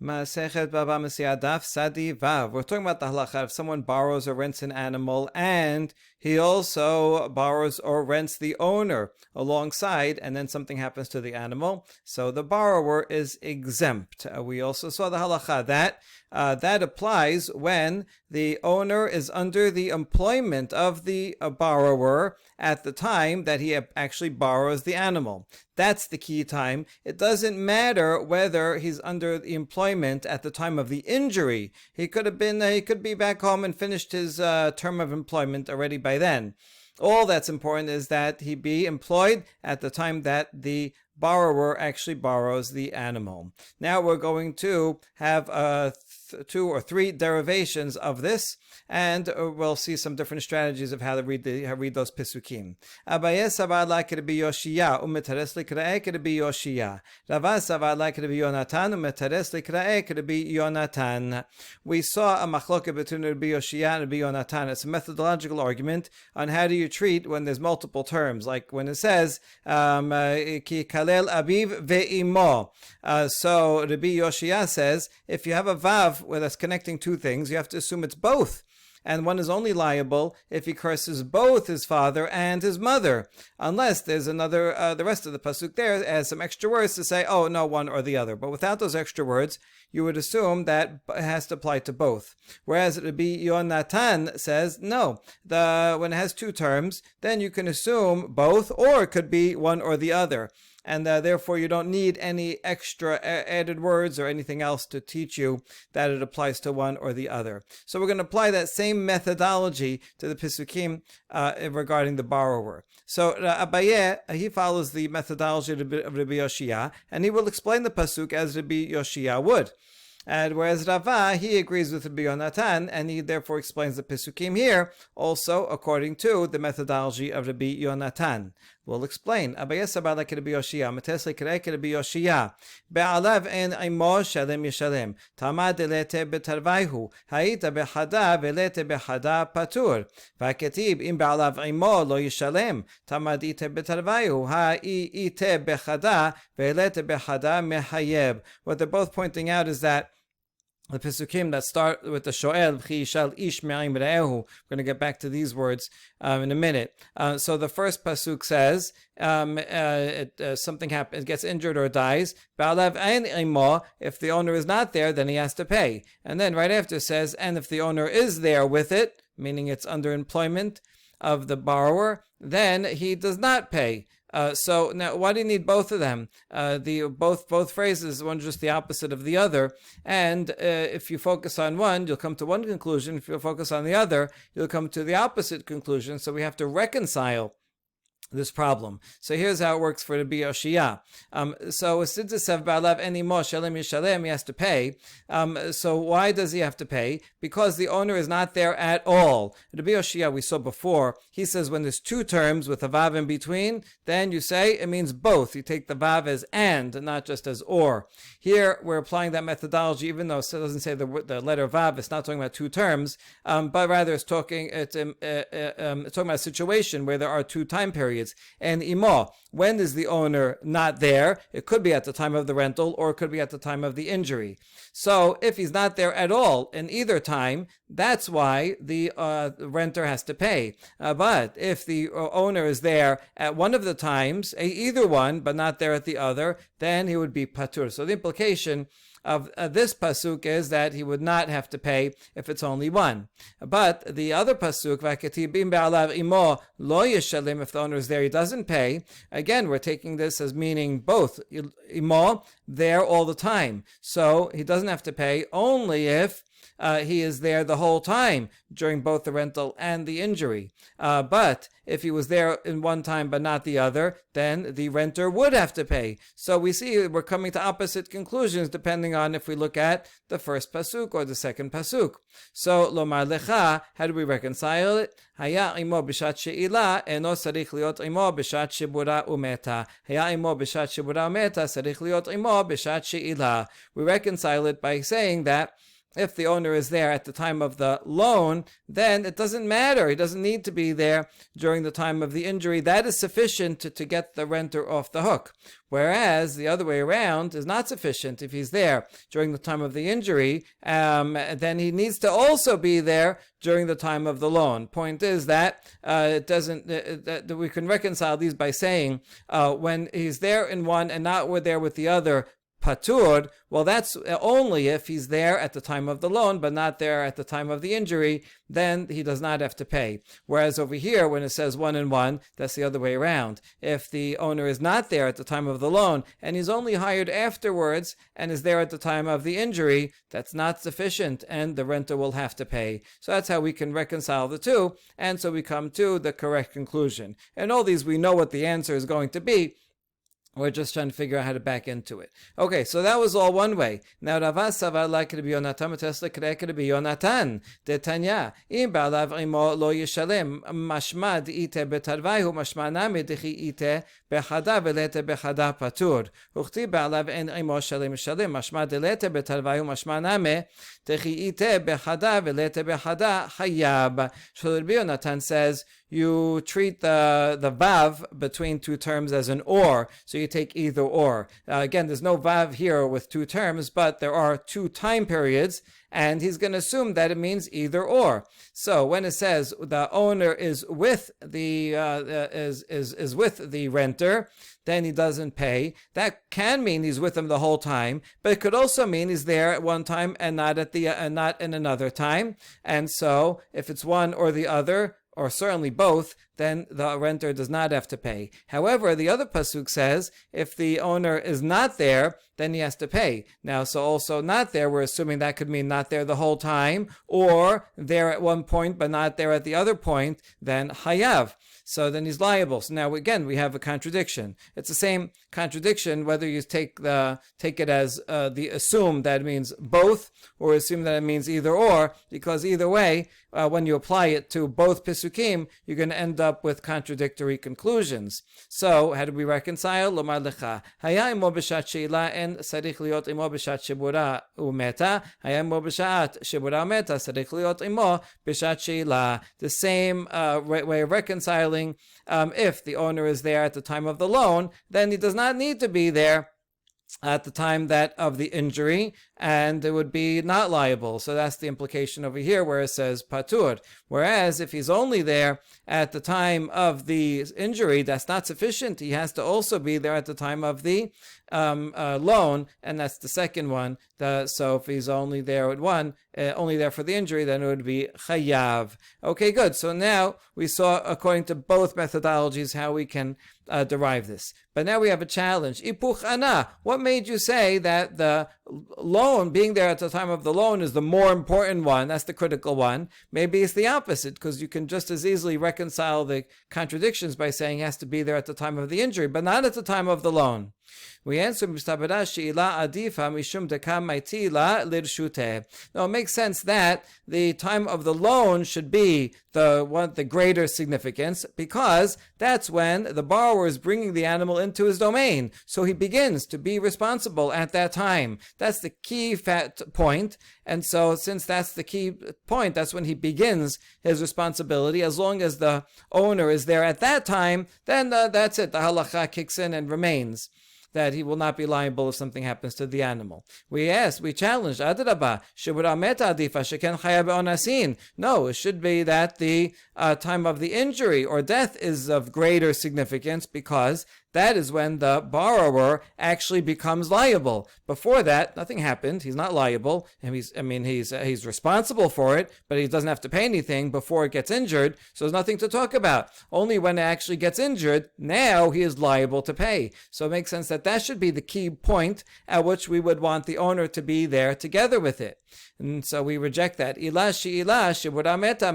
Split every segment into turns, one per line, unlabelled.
Masechet Baba Mesia Daf Sadi Vav. We're talking about the halacha if someone borrows or rents an animal and he also borrows or rents the owner alongside, and then something happens to the animal, so the borrower is exempt. We also saw the halacha that that applies when the owner is under the employment of the borrower at the time that he actually borrows the animal. That's the key time. It doesn't matter whether he's under the employment at the time of the injury. He could be back home and finished his term of employment already by then. All that's important is that he be employed at the time that the borrower actually borrows the animal. Now we're going to have 2 or 3 derivations of this, and we'll see some different strategies of how to read those pisukim. Abaye savad like Rabbi Yoshia umetares likrae Rabbi Yoshia. Rava savad like Rabbi Yonatan umetares likrae Rabbi Yonatan. We saw a machloket between Rabbi Yoshia and Rabbi Yonatan. It's a methodological argument on how do you treat when there's multiple terms, like when it says ki kalel aviv ve'imo. So Rabbi Yoshia says if you have a vav where that's connecting 2 things, you have to assume it's both. And one is only liable if he curses both his father and his mother, unless there's another, the rest of the pasuk there has some extra words to say, oh, no, one or the other. But without those extra words, you would assume that it has to apply to both. Whereas Rabbi Yonatan says, no, when it has 2 terms, then you can assume both, or it could be one or the other. And therefore you don't need any extra added words or anything else to teach you that it applies to one or the other. So we're going to apply that same methodology to the Pisukim regarding the borrower. So Abaye, he follows the methodology of Rabbi Yoshia, and he will explain the Pasuk as Rabbi Yoshia would. And whereas Rava, he agrees with Rabbi Yonatan, and he therefore explains the Pisukim here, also according to the methodology of Rabbi Yonatan. We'll explain. Abaye sabah like Rabbi Yoshia, metes lekrek Rabbi Yoshia. Be'alav en imo shalem yishalem. Tama delete betarvaihu. Haita behada velete behada patur. Va'ketib im be'alav imo lo yishalem. Tama dite betarvaihu. Ha'ite behada velete behada mehayeb. What they're both pointing out is that the Pisukim that start with the Shoel, V'chi yishal ish me'ayim re'ehu. We're going to get back to these words in a minute. So the first Pasuk says, something happens, gets injured or dies. Ba'alav ein imo. If the owner is not there, then he has to pay. And then right after says, and if the owner is there with it, meaning it's under employment of the borrower, then he does not pay. So now, why do you need both of them? Both phrases, one just the opposite of the other. And if you focus on one, you'll come to one conclusion. If you focus on the other, you'll come to the opposite conclusion. So we have to reconcile this problem. So here's how it works for Rabbi Yoshia. So since it says ba'alav eni mo shalem yishalem, he has to pay. So why does he have to pay? Because the owner is not there at all. Rabbi Yoshia, we saw before, he says when there's 2 terms with a vav in between, then you say it means both. You take the vav as and, not just as or. Here we're applying that methodology, even though it doesn't say the letter vav. It's not talking about 2 terms, but rather it's talking about a situation where there are 2 time periods. And imo, when is the owner not there? It could be at the time of the rental, or it could be at the time of the injury. So if he's not there at all in either time, that's why the renter has to pay. But if the owner is there at one of the times, either one, but not there at the other, then he would be patur. So the implication of this pasuk is that he would not have to pay if it's only one. But the other pasuk, v'ketibim be'alav imo lo yishalim, if the owner is there, he doesn't pay. Again, we're taking this as meaning both. Imo, there all the time. So he doesn't have to pay only if he is there the whole time during both the rental and the injury. But if he was there in one time but not the other, then the renter would have to pay. So we see we're coming to opposite conclusions depending on if we look at the first pasuk or the second pasuk. So lomar lecha, how do we reconcile it? Haya imo b'shat she'ilah eno sarich liot imo b'shat shebura umeta. Haya imo b'shat shebura umeta sarich liot imo b'shat she'ilah. We reconcile it by saying that if the owner is there at the time of the loan, then it doesn't matter. He doesn't need to be there during the time of the injury. That is sufficient to get the renter off the hook. Whereas the other way around is not sufficient. If he's there during the time of the injury, then he needs to also be there during the time of the loan. Point is that it doesn't. That we can reconcile these by saying when he's there in one and not there with the other, patur, well, that's only if he's there at the time of the loan, but not there at the time of the injury, then he does not have to pay. Whereas over here, when it says 1 and 1, that's the other way around. If the owner is not there at the time of the loan, and he's only hired afterwards, and is there at the time of the injury, that's not sufficient, and the renter will have to pay. So that's how we can reconcile the two, and so we come to the correct conclusion. And all these, we know what the answer is going to be. We're just trying to figure out how to back into it. Okay, so that was all one way. Now, Rava savar like Rabbi Yonatan, Matesla Krek Rabbi Yonatan, Detanya, Im Ba'alav Imo lo yishalem, mashma d'ite betarvaihu, mashma nami d'chi ite bechada velete bechada patur. Uchti Ba'alav en Imo shalem shalem, mashma d'lete betarvaihu, mashma nami d'chi ite bechada velete bechada hayab. So Rabbi Yonatan says, you treat the vav between two terms as an or, so you take either or. Again, there's no vav here with two terms, but there are two time periods, and he's going to assume that it means either or. So when it says the owner is with the is with the renter, then he doesn't pay. That can mean he's with him the whole time, but it could also mean he's there at one time and not at the not in another time. And so if it's one or the other, or certainly both, then the renter does not have to pay. However, the other pasuk says, if the owner is not there, then he has to pay. Now, so also not there, we're assuming that could mean not there the whole time, or there at one point, but not there at the other point, then hayav. So then he's liable. So now again, we have a contradiction. It's the same contradiction whether you take it as assume that it means both, or assume that it means either or, because either way, when you apply it to both pisukim, you're going to end up with contradictory conclusions. So how do we reconcile? Lomar lecha haya imo b'shat sheila en sarich liot imo b'shat shebura umeta, haya imo b'shat shebura umeta sarich liot imo b'shat sheila. The same way of reconciling. If the owner is there at the time of the loan, then he does not need to be there at the time that of the injury, and it would be not liable. So that's the implication over here where it says patur. Whereas if he's only there at the time of the injury, that's not sufficient. He has to also be there at the time of the loan, and that's the second one. So if he's only there at one, only there for the injury, then it would be chayav. Okay, good. So now we saw, according to both methodologies, how we can derive this. But now we have a challenge. Ipuch ana. What made you say that the loan, being there at the time of the loan, is the more important one? That's the critical one. Maybe it's the opposite, because you can just as easily reconcile the contradictions by saying he has to be there at the time of the injury, but not at the time of the loan. We answer, no, it makes sense that the time of the loan should be the greater significance, because that's when the borrower is bringing the animal into his domain. So he begins to be responsible at that time. That's the key point. And so since that's the key point, that's when he begins his responsibility. As long as the owner is there at that time, then that's it. The halacha kicks in and remains, that he will not be liable if something happens to the animal. We challenged, Adrabah, Shibura meta adifa sheken chaya be'onasin. No, it should be that the time of the injury or death is of greater significance, because that is when the borrower actually becomes liable. Before that, nothing happened. He's not liable, and he's responsible for it, but he doesn't have to pay anything before it gets injured. So there's nothing to talk about. Only when it actually gets injured, now he is liable to pay. So it makes sense that should be the key point at which we would want the owner to be there together with it. And so we reject that.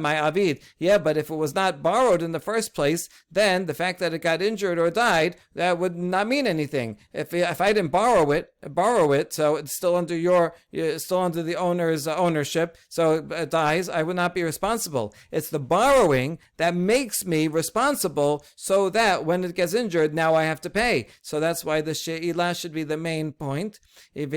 My avid. Yeah, but if it was not borrowed in the first place, then the fact that it got injured or died that would not mean anything. If I didn't borrow it, so it's still under the owner's ownership, so it dies, I would not be responsible. It's the borrowing that makes me responsible, so that when it gets injured, now I have to pay. So that's why the she'ilah should be the main point. But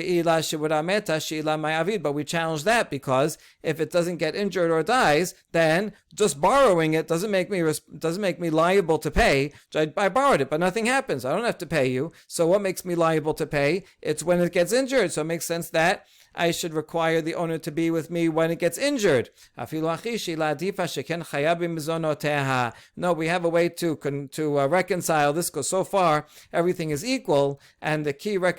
we challenge that, because if it doesn't get injured or dies, then just borrowing it doesn't make me liable to pay. I borrowed it, but nothing happens. I don't have to pay you. So what makes me liable to pay? It's when it gets injured. So it makes sense that I should require the owner to be with me when it gets injured. No, we have a way to reconcile this, because so far everything is equal, and the key way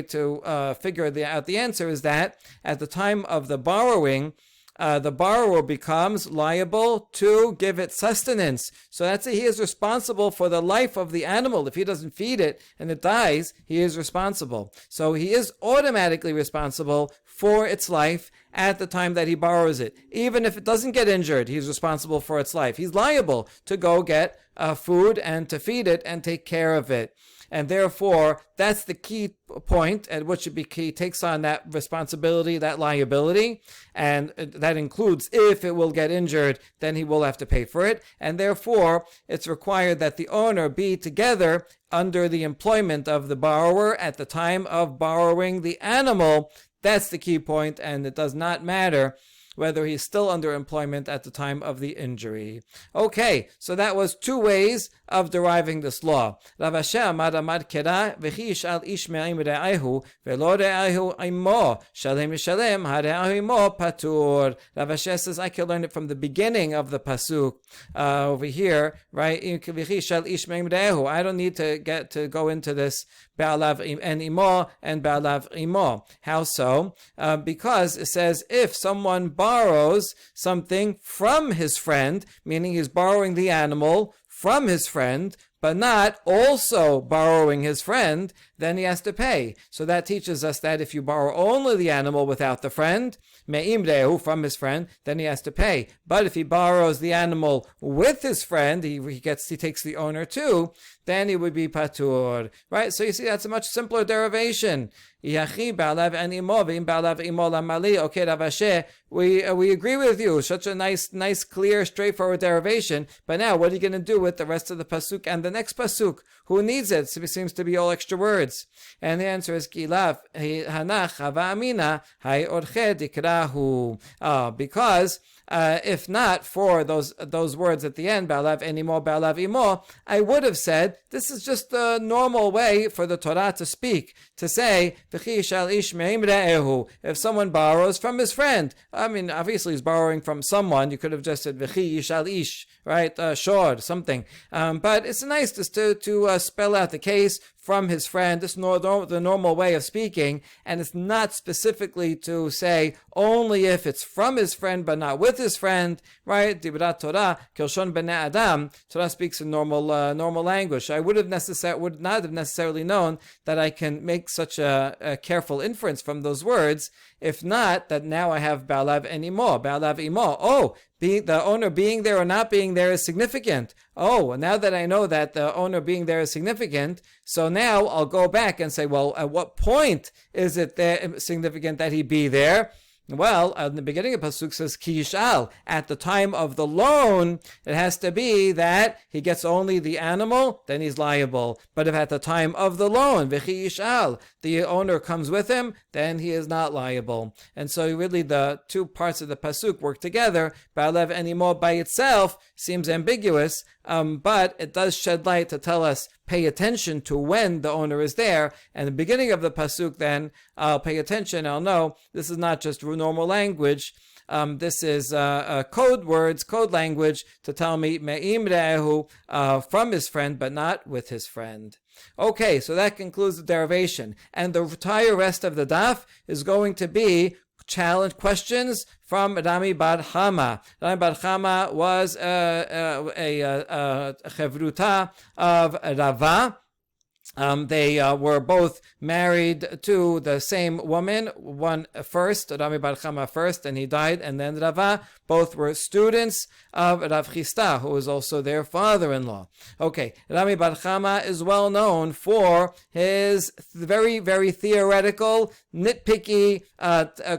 to figure out the answer is that at the time of the borrowing, the borrower becomes liable to give it sustenance. So that's it. He is responsible for the life of the animal. If he doesn't feed it and it dies, he is responsible. So he is automatically responsible for its life at the time that he borrows it. Even if it doesn't get injured, he's responsible for its life. He's liable to go get food and to feed it and take care of it. And therefore, that's the key point at which he takes on that responsibility, that liability, and that includes if it will get injured, then he will have to pay for it. And therefore, it's required that the owner be together under the employment of the borrower at the time of borrowing the animal. That's the key point, and it does not matter whether he's still under employment at the time of the injury. Okay, so that was two ways of deriving this law. Rav Ashi amar kera v'chi yishal ish me'im re'ahu ve'lo re'ahu imo shalem yishalem ha're'ahu imo patur. Rav Ashi says I can learn it from the beginning of the pasuk over here, right? V'chi yishal ish me'im re'ahu. I don't need to go into this ba'alav and imo and ba'alav imo. How so? Because it says if someone borrows something from his friend, meaning he's borrowing the animal from his friend, but not also borrowing his friend, then he has to pay. So that teaches us that if you borrow only the animal without the friend, me'im re'ehu, from his friend, then he has to pay. But if he borrows the animal with his friend, he takes the owner too, then he would be patur. Right? So you see, that's a much simpler derivation. Okay, Rav Ashi, we agree with you. Such a nice, clear, straightforward derivation. But now, what are you going to do with the rest of the pasuk and the next pasuk? Who needs it? It seems to be all extra words. And the answer is Kilaf Hanach Hava Amina Hay Orche Dikrahu. Because if not for those words at the end, Ba'alav Enimo, Ba'alav Imo, I would have said this is just the normal way for the Torah to speak, to say V'chi yishal ish me'im re'ehu. If someone borrows from his friend, I mean, obviously he's borrowing from someone. You could have just said V'chi yishal ish, right? Shor, something. But it's nice just to spell out the case from his friend. This is the normal way of speaking, and it's not specifically to say only if it's from his friend but not with his friend, right? Dibrat Torah, Kilshon Bnei Adam. Torah speaks in normal language. I would not have necessarily known that I can make such a careful inference from those words. If not, that now I have Ba'alav and Imo, Ba'alav Imo. Oh, the owner being there or not being there is significant. Oh, now that I know that the owner being there is significant, so now I'll go back and say, well, at what point is it significant that he be there? Well, in the beginning of Pasuk says, Ki yishal. At the time of the loan, it has to be that he gets only the animal, then he's liable. But if at the time of the loan, V'chi yishal, the owner comes with him, then he is not liable. And so really the two parts of the Pasuk work together. Ba'alev and Imo by itself seems ambiguous, but it does shed light to tell us pay attention to when the owner is there. And the beginning of the pasuk, then I'll pay attention. I'll know this is not just normal language. This is code words, code language to tell me me'im re'ehu, from his friend, but not with his friend. Okay, so that concludes the derivation, and the entire rest of the daf is going to be challenge questions from Rami bar Hama. Rami bar Hama was a chevruta of Rava. They were both married to the same woman, one first, Rami bar Hama first, and he died, and then Rava. Both were students of Rav Chisda, who was also their father-in-law. Okay, Rami bar Hama is well known for his very, very theoretical, nitpicky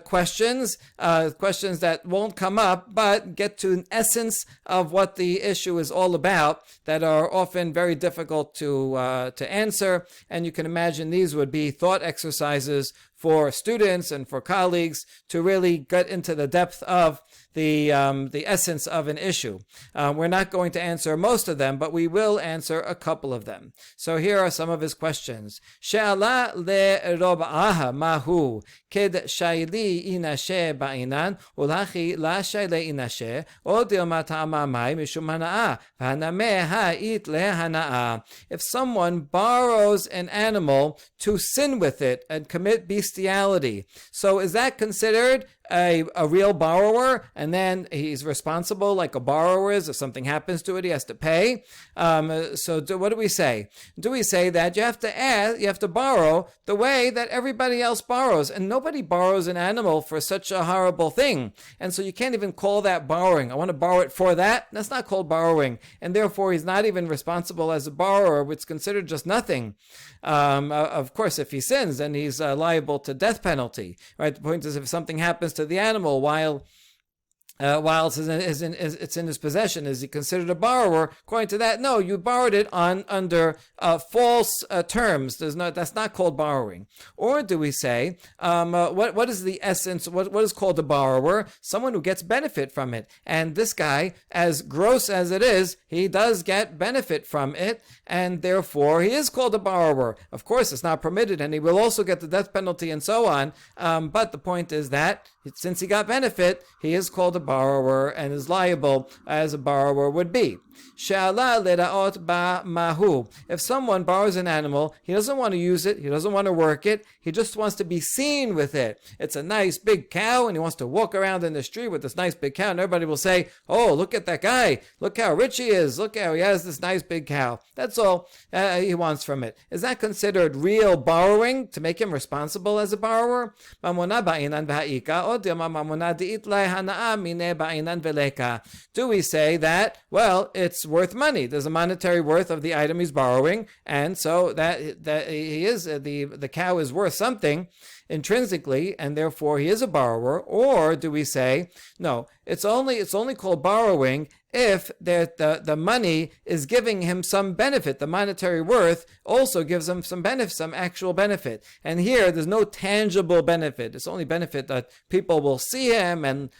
questions that won't come up, but get to an essence of what the issue is all about, that are often very difficult to answer. And you can imagine these would be thought exercises for students and for colleagues to really get into the depth of the essence of an issue. We're not going to answer most of them, but we will answer a couple of them. So here are some of his questions. She'ala le'rob'aha mahu ked shayli inashe ba'inan ulachi la shayle inashe o dilma ta'ama mai mishum hana'a v'hanameh ha'it lehana'a. If someone borrows an animal to sin with it and commit bestiality, so is that considered a real borrower, and then he's responsible like a borrower is? If something happens to it, he has to pay. What do we say? Do we say that you have to borrow the way that everybody else borrows, and nobody borrows an animal for such a horrible thing, and so you can't even call that borrowing. I want to borrow it for that. That's not called borrowing, and therefore he's not even responsible as a borrower. It's considered just nothing. Of course, if he sins, then he's liable to death penalty. Right? The point is, if something happens to the animal while it's in his possession, is he considered a borrower? According to that, no, you borrowed it under false terms. That's not called borrowing. Or do we say, what is the essence? What is called a borrower? Someone who gets benefit from it. And this guy, as gross as it is, he does get benefit from it, and therefore he is called a borrower. Of course, it's not permitted, and he will also get the death penalty and so on. But the point is that since he got benefit, he is called a borrower and is liable as a borrower would be. If someone borrows an animal, he doesn't want to use it, he doesn't want to work it, he just wants to be seen with it. It's a nice big cow, and he wants to walk around in the street with this nice big cow, and everybody will say, oh, look at that guy, look how rich he is, look how he has this nice big cow. That's all he wants from it. Is that considered real borrowing, to make him responsible as a borrower? Do we say that, well, it's worth money, there's a monetary worth of the item he's borrowing, and so that he is the cow is worth something intrinsically, and therefore he is a borrower? Or do we say, no, it's only called borrowing if the money is giving him some benefit? The monetary worth also gives him some benefit, some actual benefit. And here, there's no tangible benefit. It's only benefit that people will see him and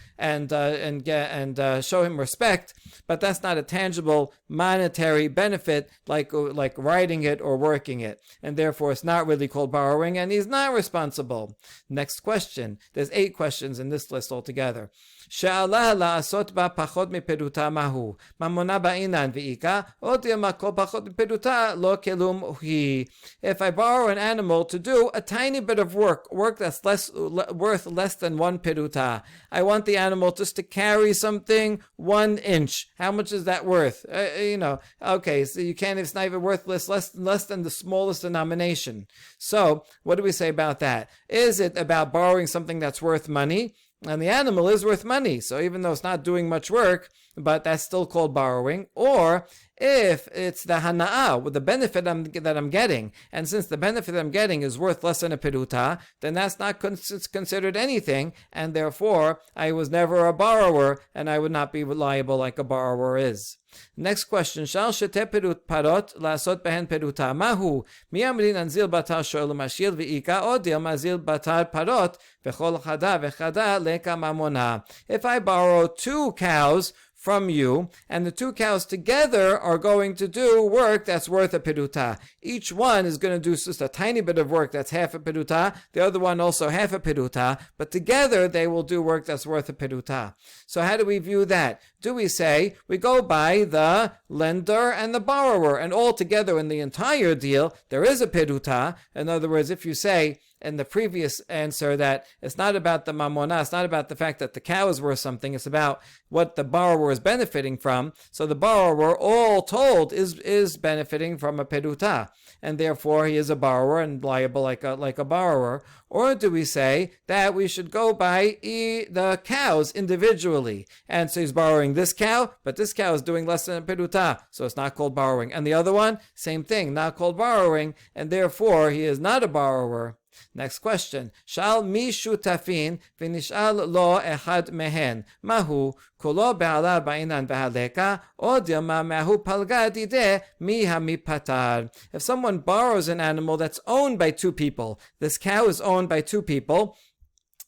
show him respect. But that's not a tangible monetary benefit like riding it or working it. And therefore, it's not really called borrowing, and he's not responsible. Next question. There's 8 questions in this list altogether. She'alah la'asot ba pachot miperuta mahu mamona ba'inan v'ika o dilma kol pachot miperuta lo kelum hi. If I borrow an animal to do a tiny bit of work that's worth less than 1 peruta, I want the animal just to carry something 1 inch. How much is that worth? Okay, so you can't. It's not even worth less than the smallest denomination. So what do we say about that? Is it about borrowing something that's worth money? And the animal is worth money, so even though it's not doing much work, but that's still called borrowing. Or if it's the hana'ah, with the benefit that I'm getting, and since the benefit I'm getting is worth less than a peruta, then that's not considered anything, and therefore I was never a borrower, and I would not be liable like a borrower is. Next question. Shal shete perut parot lasot behen peruta mahu miamrin anzil batar shoel mashil v'ika odil mazil batar parot v'chol chada v'chada leka mamona. If I borrow 2 cows from you, and the 2 cows together are going to do work that's worth a peruta. Each one is going to do just a tiny bit of work that's half a peruta, the other one also half a peruta, but together they will do work that's worth a peruta. So how do we view that? Do we say we go by the lender and the borrower, and all together in the entire deal there is a peruta? In other words, if you say in the previous answer that it's not about the mamona, it's not about the fact that the cow is worth something, it's about what the borrower is benefiting from. So the borrower, all told, is benefiting from a peruta, and therefore he is a borrower and liable like a borrower. Or do we say that we should go by the cows individually? And so he's borrowing this cow, but this cow is doing less than a peruta, so it's not called borrowing. And the other one, same thing, not called borrowing, and therefore he is not a borrower. Next question. Shal mi shutafin v'nishal lo echad mehen. Mahu kolo be'ala ba'inan v'haleka o dilma mahu palga dide mi hamipatar. If someone borrows an animal that's owned by two people, this cow is owned by two people,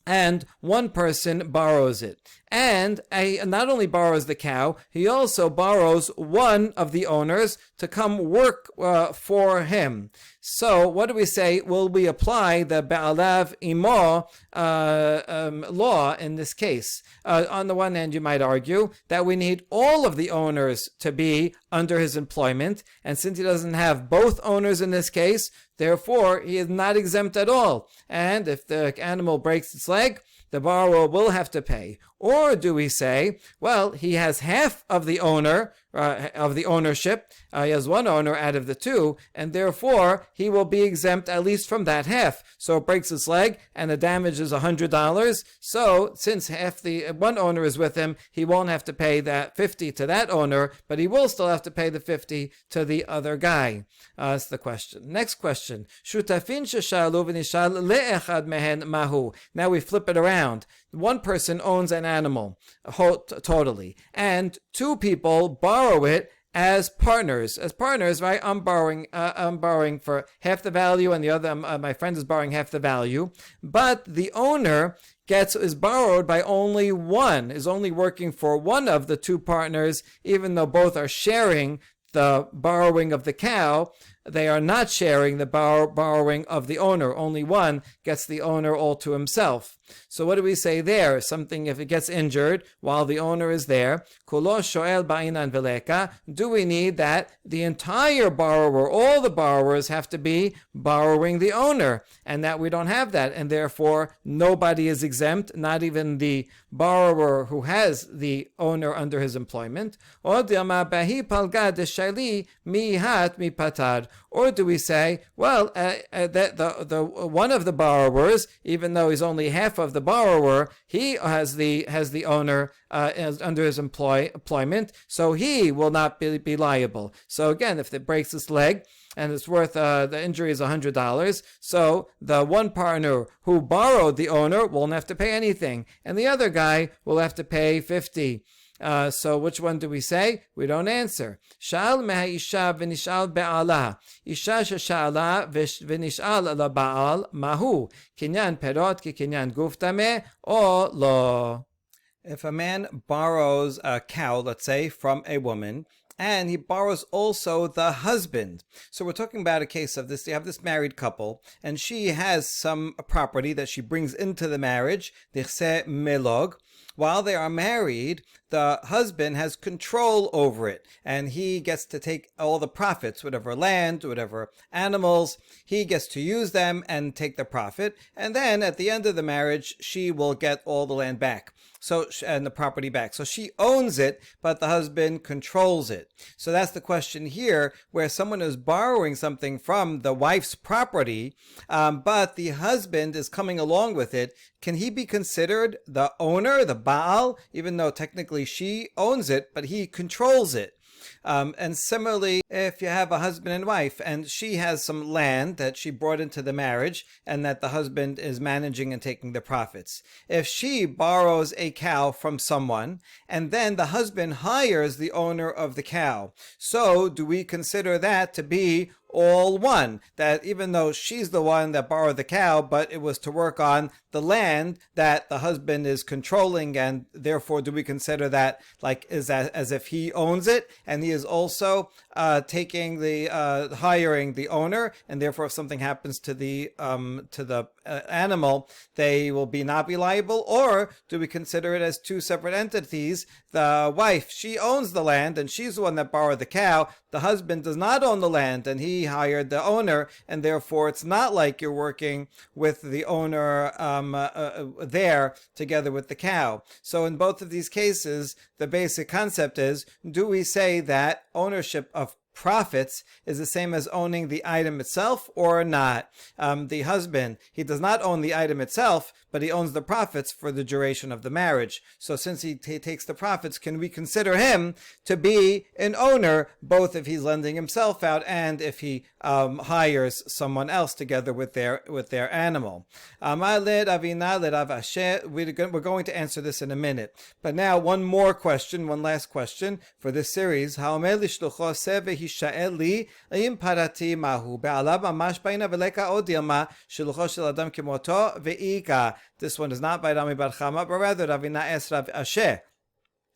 and one person borrows it. And not only borrows the cow, he also borrows one of the owners to come work for him. So what do we say? Will we apply the Ba'alav Imo law in this case? On the one hand, you might argue that we need all of the owners to be under his employment, and since he doesn't have both owners in this case, therefore he is not exempt at all. And if the animal breaks its leg, the borrower will have to pay. Or do we say, well, he has half of the owner, of the ownership, he has one owner out of the two, and therefore he will be exempt at least from that half. So it breaks its leg and the damage is $100. So since half the one owner is with him, he won't have to pay that 50 to that owner, but he will still have to pay the 50 to the other guy. That's the question. Next question. Shutafin sheshalu v'nishal le'echad mehen mahu. Now we flip it around. One person owns an animal totally, and two people borrow it as partners. As partners, right? I'm borrowing for half the value, and the other, my friend is borrowing half the value. But the owner is borrowed by only one, is only working for one of the two partners, even though both are sharing the borrowing of the cow. They are not sharing the borrowing of the owner. Only one gets the owner all to himself. So what do we say there? Something, if it gets injured while the owner is there, kulo shoel ba'inan veleka, do we need that the entire borrower, all the borrowers have to be borrowing the owner, and that we don't have that, and therefore nobody is exempt, not even the borrower who has the owner under his employment. Or dilma bahi palga deshali mihat mipatar. Or do we say, well, that the one of the borrowers, even though he's only half of the borrower, he has the owner under his employment, so he will not be liable. So again, if it breaks his leg and it's worth the injury is $100, so the one partner who borrowed the owner won't have to pay anything, and the other guy will have to pay 50. So which one do we say? We don't answer. Sha'al meha isha v'nish'al be'ala. Isha shesha'ala v'nish'al la ba'al mahu. Kinyan perot ki kinyan guftame o lo. If a man borrows a cow, let's say, from a woman, and he borrows also the husband. So we're talking about a case of this. You have this married couple, and she has some property that she brings into the marriage, dichse melog. While they are married, the husband has control over it, and he gets to take all the profits, whatever land, whatever animals, he gets to use them and take the profit. And then at the end of the marriage, she will get all the land back. And the property back. So she owns it, but the husband controls it. So that's the question here, where someone is borrowing something from the wife's property, but the husband is coming along with it. Can he be considered the owner, the Baal, even though technically she owns it, but he controls it? And similarly, if you have a husband and wife, and she has some land that she brought into the marriage, and that the husband is managing and taking the profits. If she borrows a cow from someone, and then the husband hires the owner of the cow, so do we consider that to be all one? That even though she's the one that borrowed the cow, but it was to work on the land that the husband is controlling, and therefore do we consider that like is that as if he owns it, and he is also taking the hiring the owner, and therefore if something happens to the animal, they will not be liable? Or do we consider it as two separate entities? The wife, she owns the land, and she's the one that borrowed the cow. The husband does not own the land, and he he hired the owner, and therefore it's not like you're working with the owner there together with the cow. So in both of these cases, the basic concept is, do we say that ownership of profits is the same as owning the item itself or not? The husband, he does not own the item itself, but he owns the profits for the duration of the marriage. So since he takes the profits, can we consider him to be an owner, both if he's lending himself out and if he hires someone else together with their animal? We're going to answer this in a minute. But now one last question for this series. יישאל לי אם פרתי מהו בעליו ממש בעינה ולקה עוד דילמה שלוחו של אדם כמותו ואיכה. This one is not by Rami bar Hama, but rather Ravina es Rav Asher.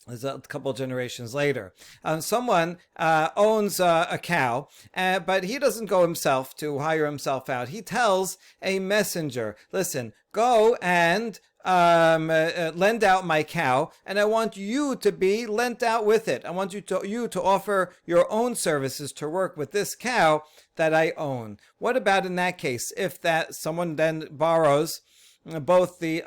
It's a couple generations later. Someone owns a cow, but he doesn't go himself to hire himself out. He tells a messenger, listen, go and lend out my cow, and I want you to be lent out with it. I want you to offer your own services to work with this cow that I own. What about in that case? If that someone then borrows both the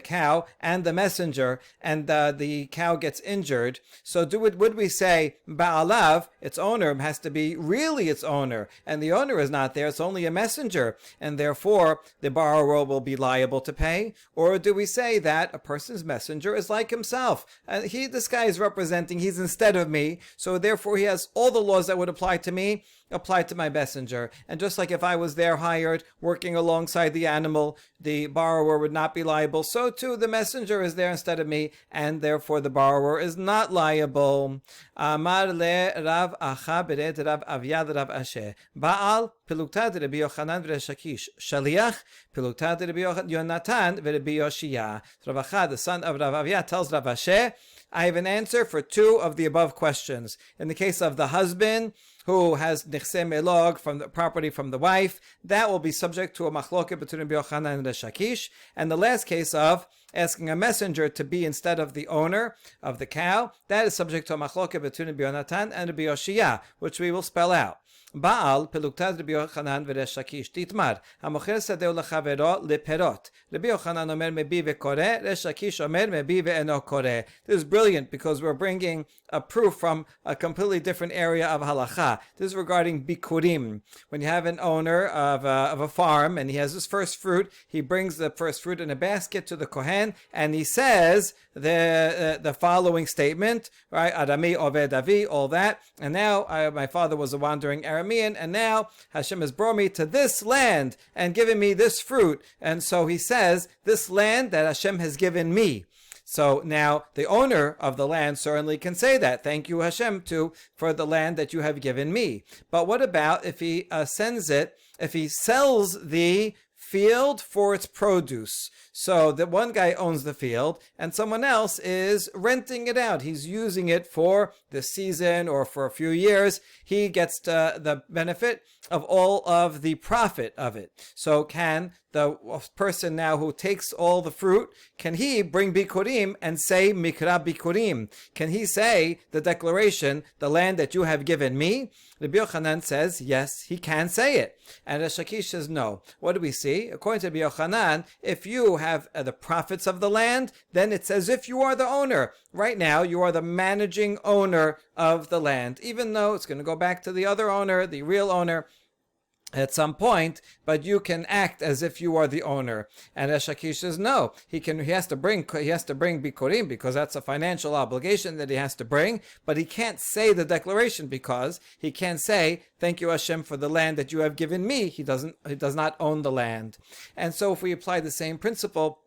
cow and the messenger, and the cow gets injured, so would we say Ba'alav, its owner, has to be really its owner, and the owner is not there, it's only a messenger, and therefore the borrower will be liable to pay? Or do we say that a person's messenger is like himself? This guy is representing, he's instead of me, so therefore he has all the laws that would apply to me, apply to my messenger. And just like if I was there hired, working alongside the animal, the borrower would not be liable, so too the messenger is there instead of me, and therefore the borrower is not liable. Amar le Rav Acha bered Rav Avyad Rav Asher Baal Pilukta de Rabbi Yochanan v'Reshakish Shaliach Pilukta de Rabbi Yonatan v'Rabbi Yoshia. Rav Acha, the son of Rav Avyad, tells Rav Asher, I have an answer for two of the above questions. In the case of the husband who has nichse melog from the property from the wife, that will be subject to a machloket between Rabbi Yochanan and Reshakish. And the last case of asking a messenger to be instead of the owner of the cow, that is subject to a machloket between Rabbi Yonatan and Rabbi Yoshia, which we will spell out. Baal peluktat Rabbi Yochanan v'Resh Lakish titmar hamocher sadeu lechavero leperot. Rabbi Yochanan omer mebi ve'koreh, Resh Lakish omer mebi ve'eno koreh. This is brilliant because we're bringing a proof from a completely different area of halacha. This is regarding bikurim. When you have an owner of a farm and he has his first fruit, he brings the first fruit in a basket to the kohen and he says the following statement, right? Arami oved avi, all that. And now my father was a wandering Aramean, and now Hashem has brought me to this land and given me this fruit. And so he says, this land that Hashem has given me. So now the owner of the land certainly can say that. Thank you, Hashem, for the land that you have given me. But what about if he if he sells the field for its produce? So that one guy owns the field and someone else is renting it out. He's using it for the season or for a few years. He gets the benefit of all of the profit of it. So can the person now who takes all the fruit, can he bring bikurim and say mikra bikurim? Can he say the declaration, the land that you have given me? Rabbi Yochanan says, yes, he can say it. And Resh Lakish says, no. What do we see? According to Rabbi Yochanan, if you have the profits of the land, then it's as if you are the owner. Right now, you are the managing owner of the land, even though it's going to go back to the other owner, the real owner, at some point, but you can act as if you are the owner. And Resh Lakish says no. He has to bring bikurim because that's a financial obligation that he has to bring, but he can't say the declaration because he can't say thank you Hashem for the land that you have given me. He does not own the land. And so if we apply the same principle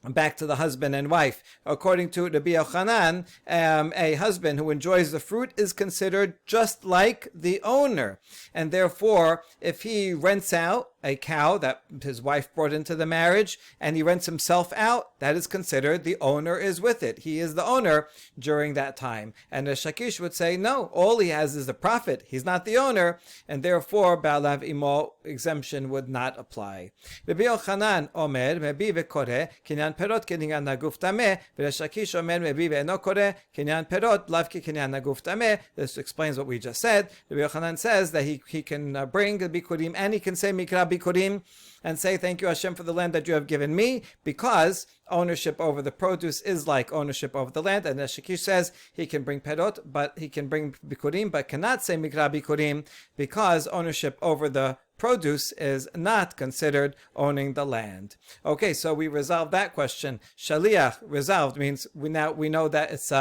back to the husband and wife, according to Rabbi Yochanan, a husband who enjoys the fruit is considered just like the owner, and therefore if he rents out a cow that his wife brought into the marriage and he rents himself out, that is considered the owner is with it. He is the owner during that time. And the Shakish would say, no, all he has is the profit. He's not the owner, and therefore Ba'alav Imo exemption would not apply. Rabbi Yochanan Omer, Mebi ve'koreh, kinyan perot kinyan naguf tameh, v'Shakish Omer, Mebi ve'eno koreh, kinyan perot, lav ki kinyan naguf tameh. This explains what we just said. Rabbi Yochanan says that he can bring the bikurim and he can say mikra bikurim and say, thank you Hashem for the land that you have given me, because ownership over the produce is like ownership over the land. And as Shakish says, he can bring perot, but he can bring bikurim, but cannot say mikra bikurim, because ownership over the produce is not considered owning the land. Okay, so we resolved that question. Shaliach, resolved, means we know that it's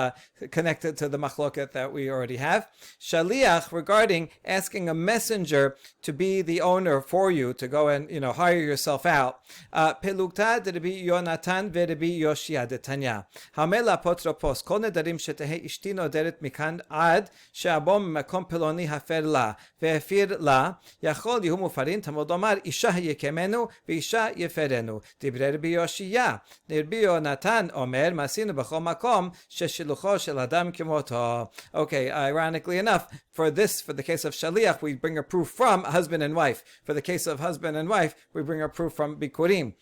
connected to the machloket that we already have. Shaliach, regarding asking a messenger to be the owner for you, to go and hire yourself out. Pelukta de Rabbi Yonatan ve Rabbi Yoshia de Tanya. Hamela potropos kol nedarim shetehe ishti noderet mikan ad she'abom makom peloni hafer la ve'efir la yachol yihu מופרים, תלמוד לומר, אישה יקמנו ואישה יפרנו. דברי רבי יושייה. רבי יונתן אומר, מעשינו בכל מקום ששילוחו של אדם כמותו. Okay, ironically enough, for the case of shaliach, we bring a proof from husband and wife. For the case of husband and wife, we bring a proof from bikurim.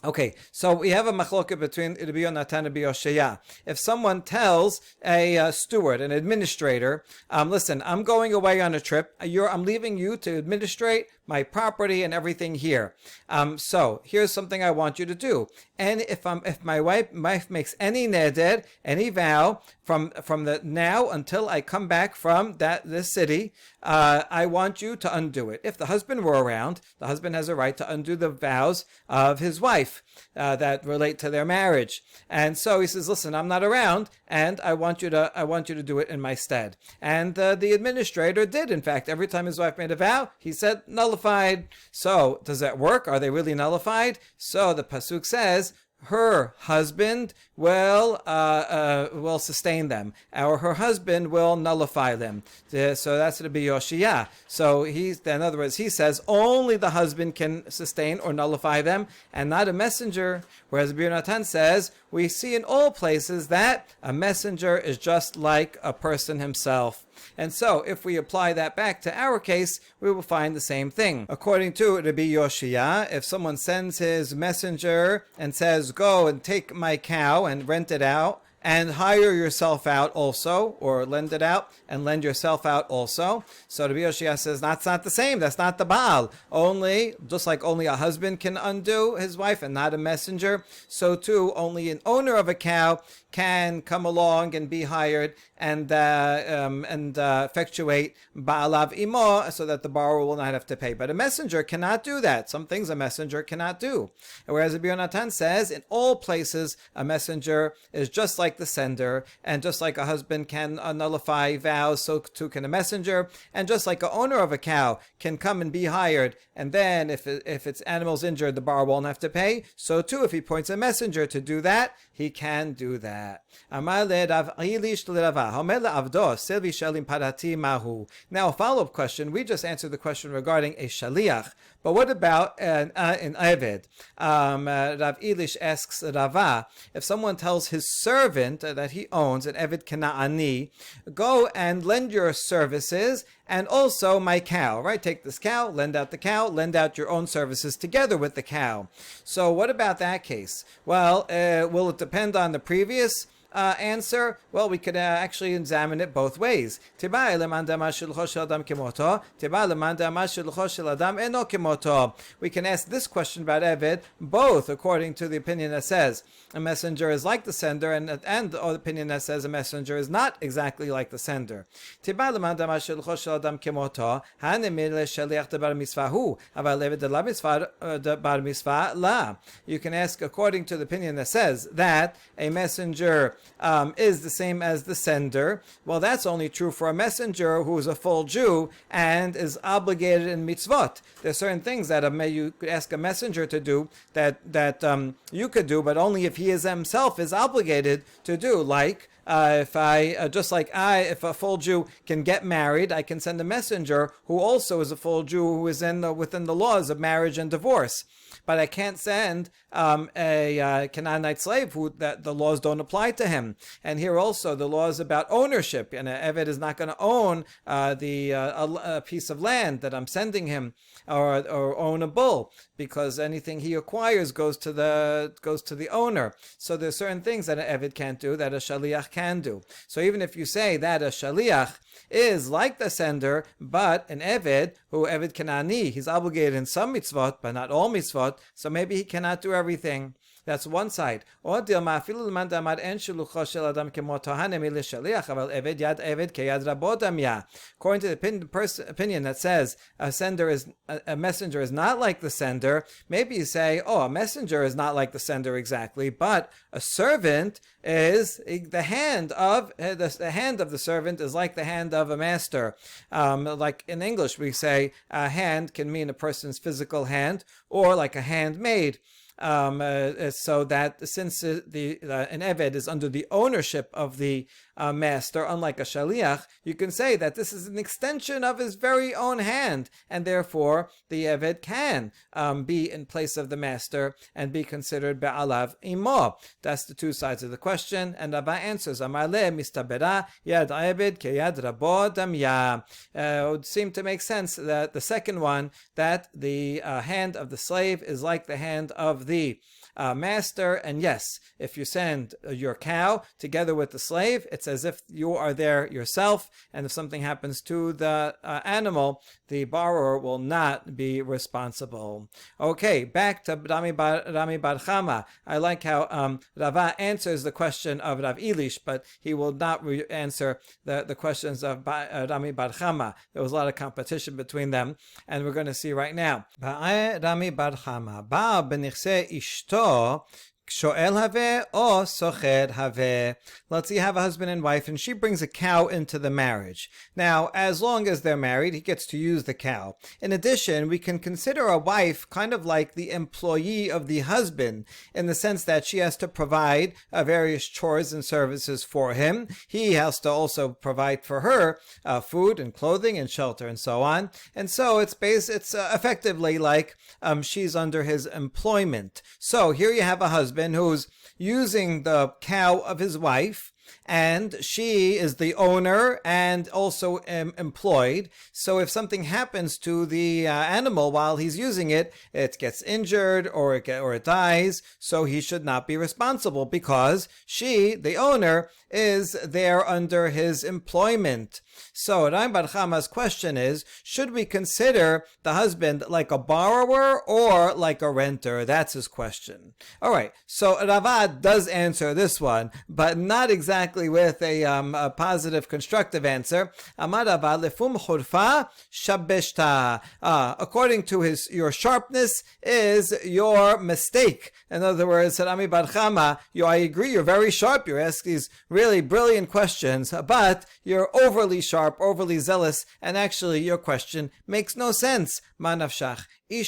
Okay, so we have a machloket between Rabbi Yonatan and Rabbi Yoshia. If someone tells a steward, an administrator, listen, I'm going away on a trip. I'm leaving you to administrate my property and everything here. So here's something I want you to do. And if my wife makes any neder, any vow from the now until I come back from this city, I want you to undo it. If the husband were around, the husband has a right to undo the vows of his wife that relate to their marriage. And so he says, listen, I'm not around, and I want you to do it in my stead. And the administrator did, in fact, every time his wife made a vow, he said nullified. So does that work? Are they really nullified? So the pasuk says, her husband will sustain them, or her husband will nullify them. So that's to be Yoshia. So in other words, he says only the husband can sustain or nullify them, and not a messenger. Whereas Rabbi Yonatan says we see in all places that a messenger is just like a person himself. And so, if we apply that back to our case, we will find the same thing. According to Rabbi Yoshia, if someone sends his messenger and says, go and take my cow and rent it out, and hire yourself out also, or lend it out and lend yourself out also. So Rabbi Yoshia says that's not the same. That's not the Baal. Just like only a husband can undo his wife and not a messenger, so too only an owner of a cow can come along and be hired and effectuate Ba'alav Imo, so that the borrower will not have to pay. But a messenger cannot do that. Some things a messenger cannot do. Whereas Rabbi Yonatan says, in all places, a messenger is just like the sender, and just like a husband can nullify vows, so too can a messenger, and just like an owner of a cow can come and be hired, and then if its animal's injured, the borrower won't have to pay, so too if he appoints a messenger to do that, he can do that. Now a follow-up question. We just answered the question regarding a shaliach, but what about an Eved? Rav Elish asks Rava, if someone tells his servant that he owns, an Eved Kana'ani, go and lend your services and also my cow, right? Take this cow, lend out the cow, lend out your own services together with the cow. So what about that case? Well, will it depend on the previous answer? Well, we could actually examine it both ways. We can ask, this question about Eved both according to the opinion that says a messenger is like the sender, and the opinion that says a messenger is not exactly like the sender. You can ask according to the opinion that says that a messenger is the same as the sender. Well, that's only true for a messenger who is a full Jew and is obligated in mitzvot. There's certain things that you could ask a messenger to do that you could do, but only if he himself is obligated to do. Like if a full Jew can get married, I can send a messenger who also is a full Jew who is within the laws of marriage and divorce. But I can't send a Canaanite slave that the laws don't apply to him. And here also the law is about ownership, and an Eved is not going to own a piece of land that I'm sending him, or own a bull, because anything he acquires goes to the owner. So there's certain things that an Eved can't do that a Shaliach can do. So even if you say that a Shaliach is like the sender, but an Eved, Eved Kanani, he's obligated in some mitzvot, but not all mitzvot, so maybe he cannot do everything. That's one side. According to the opinion that says a messenger is not like the sender, maybe you say, a messenger is not like the sender exactly, but a servant is the hand of the servant is like the hand of a master. Like in English, we say a hand can mean a person's physical hand, or like a handmaid. So that since an Eved is under the ownership of the master, unlike a Shaliach, you can say that this is an extension of his very own hand, and therefore the Eved can be in place of the master and be considered Be'alav Imo. That's the two sides of the question, and Rabba answers, Amar le mistabera yad Eved ke yad rabo damya. It would seem to make sense that the second one, that the hand of the slave is like the hand of the master. And yes, if you send your cow together with the slave, it's as if you are there yourself, and if something happens to the animal, the borrower will not be responsible. Okay, back to Rami bar Hama. I like how Rava answers the question of Rav Elish, but he will not answer the questions of Rami bar Hama. There was a lot of competition between them, and we're going to see right now. Rami bar Hama ba b'nichse ishto shoel have or socher have. Let's say you have a husband and wife, and she brings a cow into the marriage. Now, as long as they're married, he gets to use the cow. In addition, we can consider a wife kind of like the employee of the husband, in the sense that she has to provide various chores and services for him. He has to also provide for her food and clothing and shelter and so on. And so it's effectively like she's under his employment. So here you have a husband who's using the cow of his wife, and she is the owner and also employed. So if something happens to the animal while he's using it, it gets injured or it dies, so he should not be responsible, because she, the owner, is there under his employment. So Rami bar Hama's question is, should we consider the husband like a borrower or like a renter? That's his question. All right, so Ravad does answer this one, but not exactly with a positive, constructive answer. Amar Ravad lefum churfa shabeshta. According to your sharpness is your mistake. In other words, Rami bar Hama, I agree, you're very sharp. You ask these really brilliant questions, but you're overly sharp, overly zealous, and actually your question makes no sense. Ma nafshach. It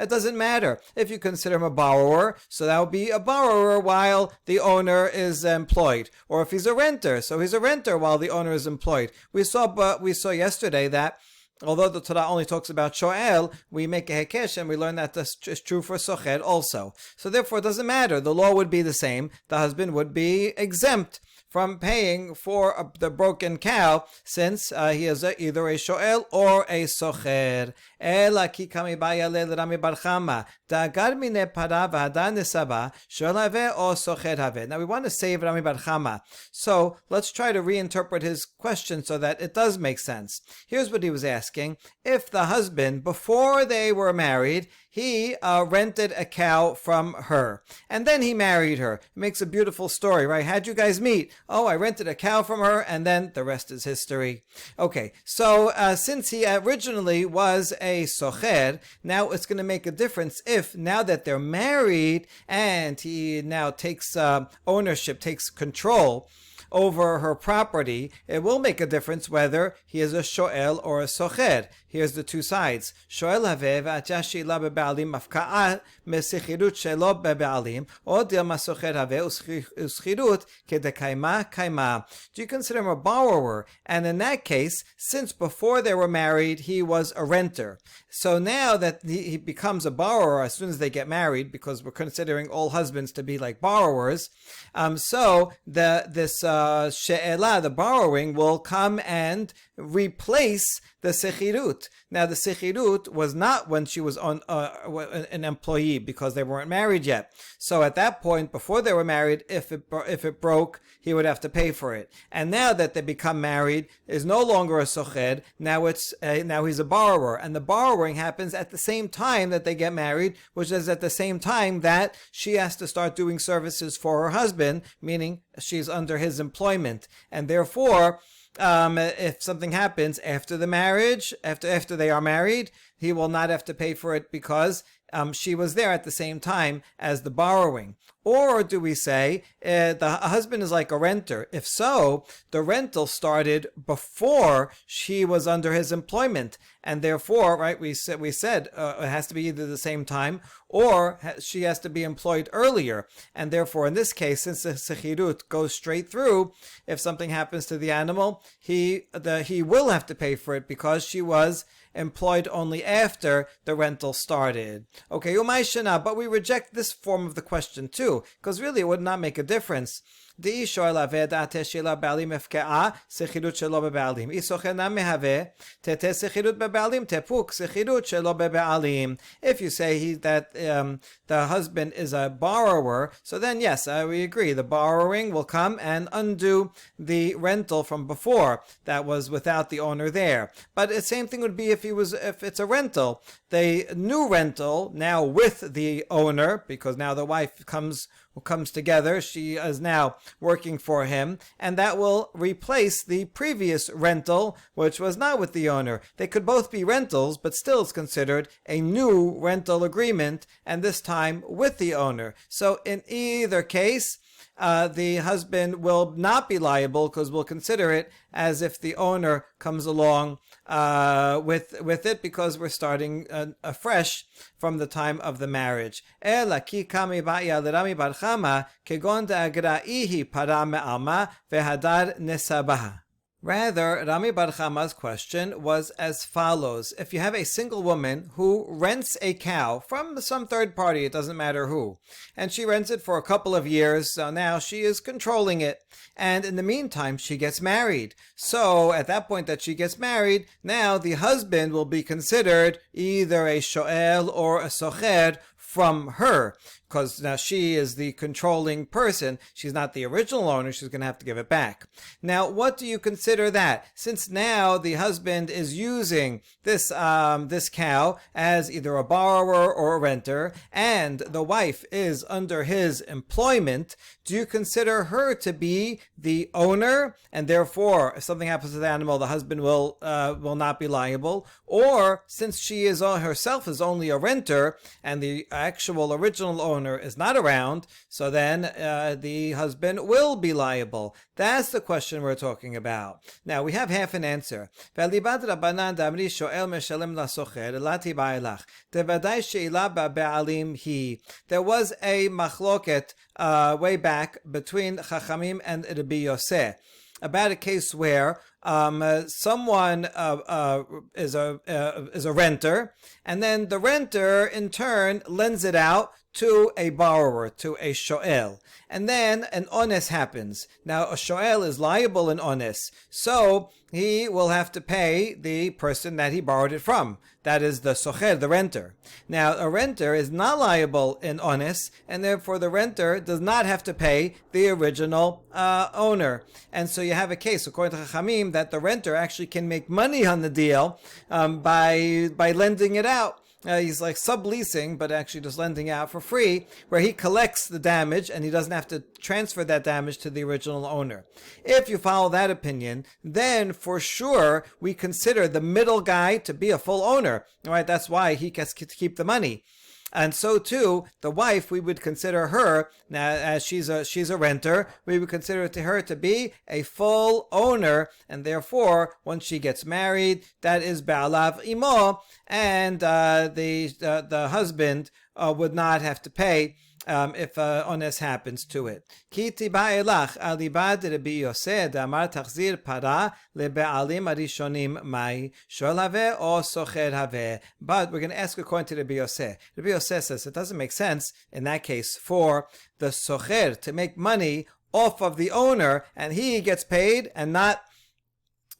doesn't matter if you consider him a borrower, so that would be a borrower while the owner is employed, or if he's a renter, so he's a renter while the owner is employed. We saw yesterday that although the Torah only talks about shoel, we make a hekesh, and we learn that this is true for socher also. So therefore, it doesn't matter. The law would be the same. The husband would be exempt from paying for the broken cow, since he is either a shoel or a socher. Ela ki kami baya le Rami bar Hama dagar mine para v'hada nesaba shoel have or socher have. Now we want to save Rami bar Hama, so let's try to reinterpret his question so that it does make sense. Here's what he was asking: if the husband, before they were married, he rented a cow from her, and then he married her. It makes a beautiful story, right? How'd you guys meet? Oh, I rented a cow from her, and then the rest is history. Okay, so since he originally was a socher, now it's going to make a difference if now that they're married and he now takes ownership, takes control over her property, it will make a difference whether he is a shoel or a socher. Here's the two sides. Shoel haveh v'atya sheila beba'alim mafka'a mesichirut shelo beba'alim or dilma socher haveh uschirut kedekaima kaima. Do you consider him a borrower? And in that case, since before they were married, he was a renter. So now that he becomes a borrower as soon as they get married, because we're considering all husbands to be like borrowers, so this she'ela, the borrowing, will come and replace the sechirut. Now, the sechirut was not when she was on an employee because they weren't married yet. So at that point, before they were married, if it broke, he would have to pay for it. And now that they become married, is no longer a socher. Now he's a borrower, and the borrowing happens at the same time that they get married, which is at the same time that she has to start doing services for her husband, meaning she's under his employment, and therefore, if something happens after the marriage, after they are married, he will not have to pay for it because she was there at the same time as the borrowing. Or do we say the husband is like a renter? If so, the rental started before she was under his employment, and therefore, right? We said it has to be either the same time or she has to be employed earlier, and therefore, in this case, since the sechirut goes straight through, if something happens to the animal, he will have to pay for it because she was employed only after the rental started. Okay, but we reject this form of the question too, because really it would not make a difference. If you say that the husband is a borrower, so then yes, we agree. The borrowing will come and undo the rental from before that was without the owner there. But the same thing would be if it's a rental. The new rental now with the owner, because now the wife comes together, she is now working for him, and that will replace the previous rental, which was not with the owner. They could both be rentals, but still it's considered a new rental agreement, and this time with the owner. So in either case, the husband will not be liable because we'll consider it as if the owner comes along with it, because we're starting afresh from the time of the marriage. Ela ki kami ba'ya l'Rami bar Hama kegon da'agra'ihi para me'alma ve'hadar nesabaha. Rather, Rami bar Hama's question was as follows. If you have a single woman who rents a cow from some third party, it doesn't matter who, and she rents it for a couple of years, so now she is controlling it, and in the meantime she gets married. So at that point that she gets married, now the husband will be considered either a shoel or a socher from her, because now she is the controlling person. She's not the original owner. She's going to have to give it back. Now, what do you consider that? Since now the husband is using this cow as either a borrower or a renter, and the wife is under his employment, do you consider her to be the owner, and therefore, if something happens to the animal, the husband will not be liable? Or since she is herself is only a renter, and the actual original owner is not around, so then the husband will be liable. That's the question we're talking about. Now, we have half an answer. There was a machloket way back between Chachamim and Rabbi Yosef about a case where someone is a renter, and then the renter in turn lends it out to a borrower, to a shoel. And then an ones happens. Now, a shoel is liable in ones, so he will have to pay the person that he borrowed it from. That is the socher, the renter. Now, a renter is not liable in ones, and therefore the renter does not have to pay the original owner. And so you have a case, according to Chachamim, that the renter actually can make money on the deal by lending it out. he's like subleasing, but actually just lending out for free, where he collects the damage and he doesn't have to transfer that damage to the original owner. If you follow that opinion, then for sure we consider the middle guy to be a full owner. All right, that's why he gets to keep the money. And so too, the wife, we would consider her, now as she's a renter, we would consider her to be a full owner, and therefore, once she gets married, that is Ba'alav Imo, and the husband would not have to pay if ones happens to it. Ki tiba elach alibad Rabbi Yosef damar tachzir para lebe'alim arishonim mai shol haveh or socher haveh. But we're going to ask according to Rabbi Yosef. Rabbi Yosef says it doesn't make sense in that case for the socher to make money off of the owner, and he gets paid and not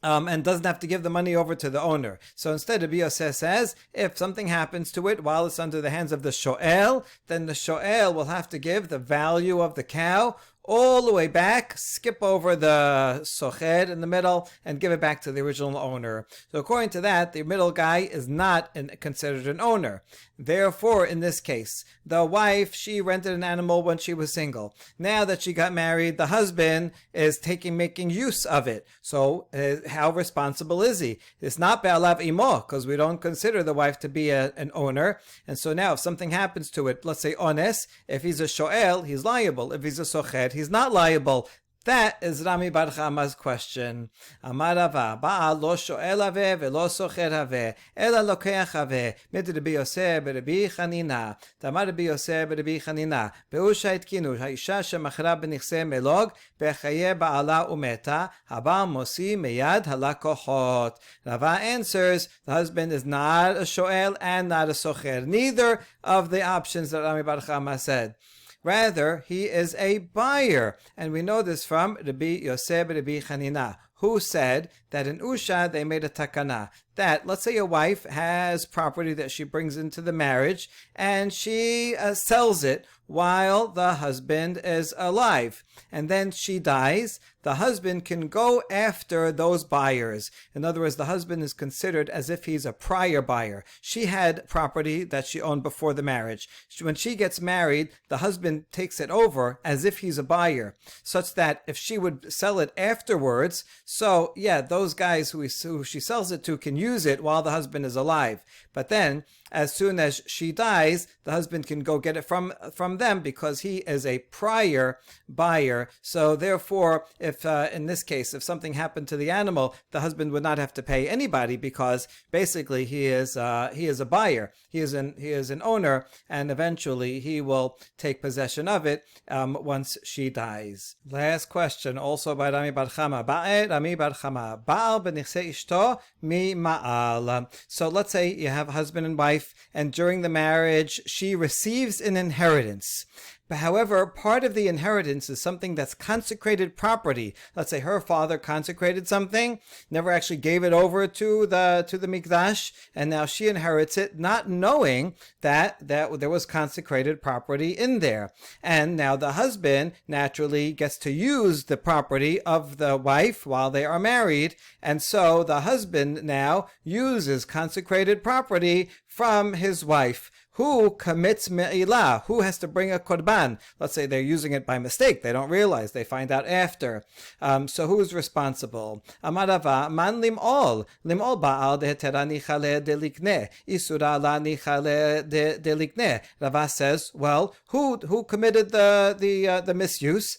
and doesn't have to give the money over to the owner. So instead, Rabbi Yosef says, if something happens to it while it's under the hands of the sho'el, then the sho'el will have to give the value of the cow all the way back, skip over the socher in the middle, and give it back to the original owner. So according to that, the middle guy is not considered an owner. Therefore, in this case, the wife, she rented an animal when she was single. Now that she got married, the husband is making use of it. So how responsible is he? It's not be'alav imo, because we don't consider the wife to be an owner. And so now if something happens to it, let's say ones, if he's a sho'el, he's liable. If he's a socher, he's not liable. That is Rami bar Hama's question. Amar Rava, Ba'al lo sho'el haveh velo socher haveh, ela lokeach haveh, mit Rabbi Yosef b'Rabbi Chanina. Tamar Rabbi Yosef b'Rabbi Chanina, be'usha itkinu, ha'isha shemachra b'nichsei melog, be'chaye ba'ala umeta, haba'al mosi meyad halakochot. Rava answers, the husband is not a sho'el and not a socher. Neither of the options that Rami bar Hama said. Rather, he is a buyer. And we know this from Rabbi Yosef Rabbi Chanina, who said that in Usha they made a takana. That, let's say a wife has property that she brings into the marriage, and she sells it while the husband is alive. And then she dies. The husband can go after those buyers. In other words, the husband is considered as if he's a prior buyer. She had property that she owned before the marriage. When she gets married, the husband takes it over as if he's a buyer, such that if she would sell it afterwards, so yeah, those guys who she sells it to can use it while the husband is alive. But then, as soon as she dies, the husband can go get it from them because he is a prior buyer. So therefore, if in this case, if something happened to the animal, the husband would not have to pay anybody because basically he is a buyer. He is an owner, and eventually he will take possession of it once she dies. Last question, also by Rami bar Hama. Ba'e Rami bar Hama. Ba'al b'nichsei ishto mi ma'al. So let's say you have a husband and wife, and during the marriage, she receives an inheritance. But however, part of the inheritance is something that's consecrated property. Let's say her father consecrated something, never actually gave it over to the mikdash, and now she inherits it, not knowing that there was consecrated property in there. And now the husband naturally gets to use the property of the wife while they are married, and so the husband now uses consecrated property from his wife. Who commits me'ilah? Who has to bring a korban? Let's say they're using it by mistake. They don't realize. They find out after. So who is responsible? Amar Rava, man lim'ol. Lim'ol ba'al dehetera nichale delikne. Isura la nichale delikne. Rava says, well, who committed the misuse?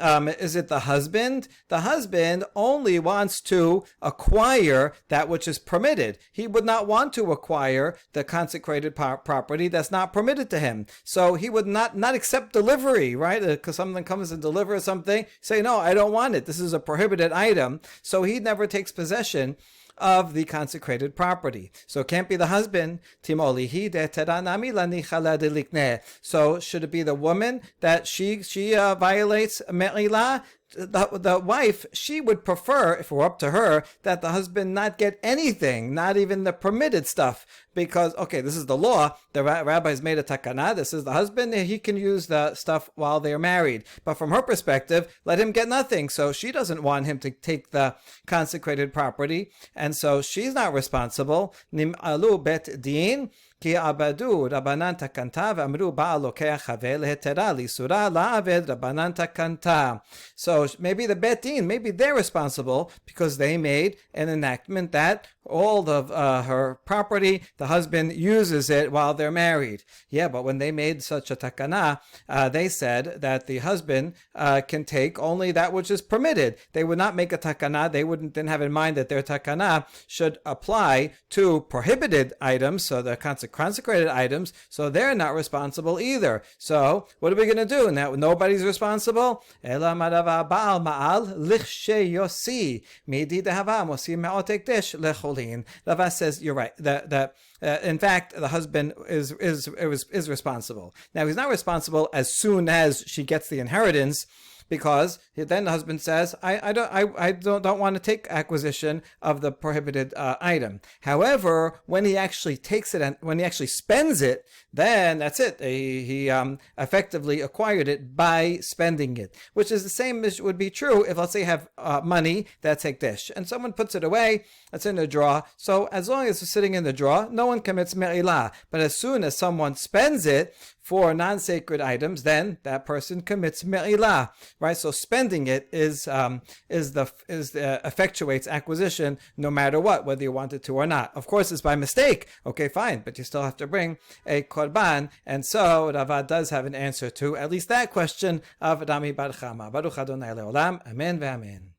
Is it the husband? The husband only wants to acquire that which is permitted. He would not want to acquire the consecrated property that's not permitted to him. So he would not accept delivery, right? Because someone comes and delivers something, say, no, I don't want it. This is a prohibited item. So he never takes possession of the consecrated property. So it can't be the husband. So should it be the woman that she violates me'ilah? The wife, she would prefer, if it were up to her, that the husband not get anything, not even the permitted stuff, because, okay, this is the law, the rabbis made a takana, this is the husband, he can use the stuff while they're married. But from her perspective, let him get nothing, so she doesn't want him to take the consecrated property, and so she's not responsible. Nim'alu bet din, כי עבדו רבנן תקנתה ואמרו בעל לוקח חווה להתרה לאיסורה לעבד רבנן תקנתה. So maybe the Bet Din, maybe they're responsible because they made an enactment that all of her property, the husband uses it while they're married. Yeah, but when they made such a takana, they said that the husband can take only that which is permitted. They would not make a takana. They didn't have in mind that their takana should apply to prohibited items, so the consecrated items, so they're not responsible either. So what are we going to do? Now nobody's responsible. Ela marava ba'al ma'al lichshe yosi midi dehava mosi me'otek dish lecholi. Rava says you're right. In fact, the husband is responsible. Now he's not responsible as soon as she gets the inheritance, because then the husband says, I don't want to take acquisition of the prohibited item. However, when he actually takes it and when he actually spends it, then that's it. He effectively acquired it by spending it, which is the same as would be true if, let's say, you have money that's hekdesh and someone puts it away, it's in a drawer. So as long as it's sitting in the drawer, no one commits me'ilah. But as soon as someone spends it for non-sacred items, then that person commits me'ilah, right? So spending it effectuates acquisition no matter what, whether you want it to or not. Of course, it's by mistake. Okay, fine, but you still have to bring a korban. And so Rava does have an answer to at least that question of Rami bar Hama. Baruch Adonai le'olam. Amen ve'amen.